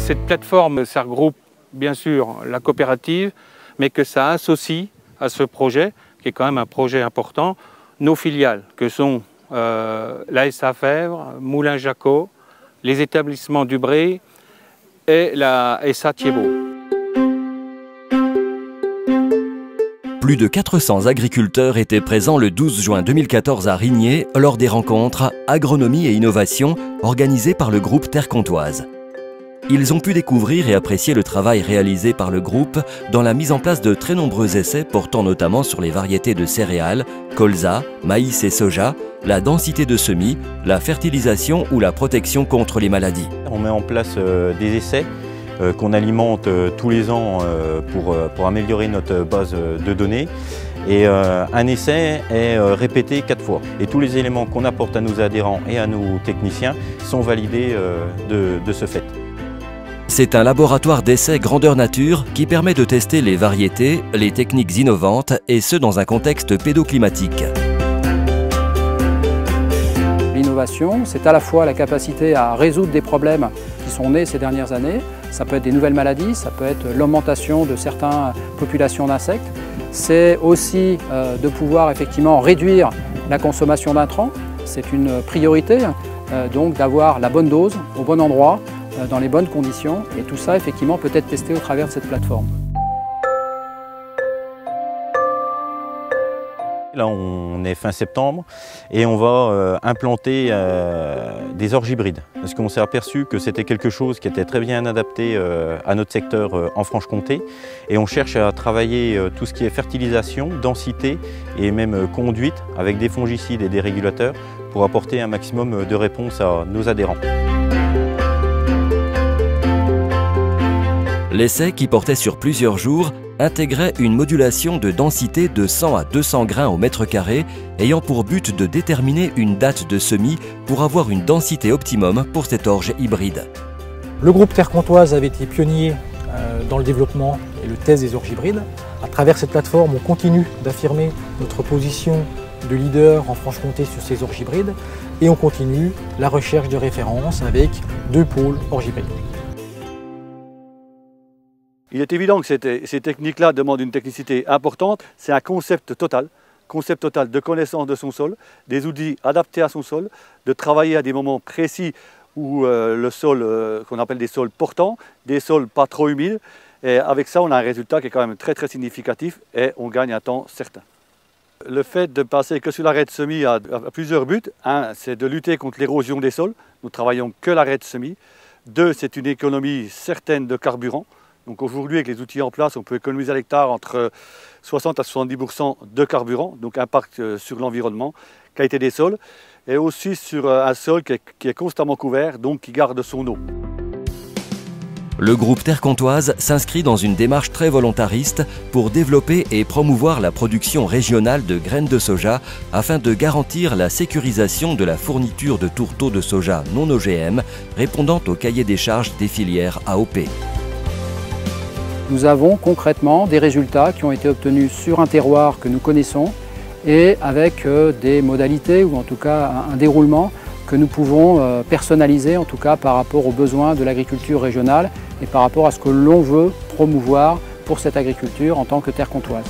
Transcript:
Cette plateforme, ça regroupe bien sûr la coopérative, mais que ça associe à ce projet, qui est quand même un projet important, nos filiales, que sont l'ASA Fèvre, Moulin Jacot, les établissements du Bré et la SA Thiebaut. Plus de 400 agriculteurs étaient présents le 12 juin 2014 à Rigné lors des rencontres Agronomie et Innovation organisées par le groupe Terre Comtoise. Ils ont pu découvrir et apprécier le travail réalisé par le groupe dans la mise en place de très nombreux essais portant notamment sur les variétés de céréales, colza, maïs et soja, la densité de semis, la fertilisation ou la protection contre les maladies. On met en place des essais qu'on alimente tous les ans pour améliorer notre base de données. Et un essai est répété 4 fois. Et tous les éléments qu'on apporte à nos adhérents et à nos techniciens sont validés de ce fait. C'est un laboratoire d'essais grandeur nature qui permet de tester les variétés, les techniques innovantes et ce dans un contexte pédoclimatique. L'innovation, c'est à la fois la capacité à résoudre des problèmes qui sont nés ces dernières années. Ça peut être des nouvelles maladies, ça peut être l'augmentation de certaines populations d'insectes. C'est aussi de pouvoir effectivement réduire la consommation d'intrants. C'est une priorité, donc d'avoir la bonne dose au bon endroit, dans les bonnes conditions. Et tout ça, effectivement, peut être testé au travers de cette plateforme. Là, on est fin septembre et on va implanter des orges hybrides. Parce qu'on s'est aperçu que c'était quelque chose qui était très bien adapté à notre secteur en Franche-Comté. Et on cherche à travailler tout ce qui est fertilisation, densité et même conduite avec des fongicides et des régulateurs pour apporter un maximum de réponse à nos adhérents. L'essai, qui portait sur plusieurs jours, intégrait une modulation de densité de 100 à 200 grains au mètre carré, ayant pour but de déterminer une date de semis pour avoir une densité optimum pour cette orge hybride. Le groupe Terre Comtoise avait été pionnier dans le développement et le test des orges hybrides. À travers cette plateforme, on continue d'affirmer notre position de leader en Franche-Comté sur ces orges hybrides et on continue la recherche de référence avec 2 pôles orges hybrides. Il est évident que ces techniques-là demandent une technicité importante. C'est un concept total de connaissance de son sol, des outils adaptés à son sol, de travailler à des moments précis où le sol, qu'on appelle des sols portants, des sols pas trop humides. Et avec ça, on a un résultat qui est quand même très significatif et on gagne un temps certain. Le fait de passer que sur l'arrêt de semis a plusieurs buts. Un, c'est de lutter contre l'érosion des sols. Nous travaillons que l'arrêt de semis. 2, c'est une économie certaine de carburant. Donc aujourd'hui, avec les outils en place, on peut économiser à l'hectare entre 60 à 70% de carburant, donc impact sur l'environnement, qualité des sols, et aussi sur un sol qui est constamment couvert, donc qui garde son eau. Le groupe Terre Comtoise s'inscrit dans une démarche très volontariste pour développer et promouvoir la production régionale de graines de soja afin de garantir la sécurisation de la fourniture de tourteaux de soja non OGM répondant au cahier des charges des filières AOP. Nous avons concrètement des résultats qui ont été obtenus sur un terroir que nous connaissons et avec des modalités ou en tout cas un déroulement que nous pouvons personnaliser en tout cas par rapport aux besoins de l'agriculture régionale et par rapport à ce que l'on veut promouvoir pour cette agriculture en tant que Terre Comtoise.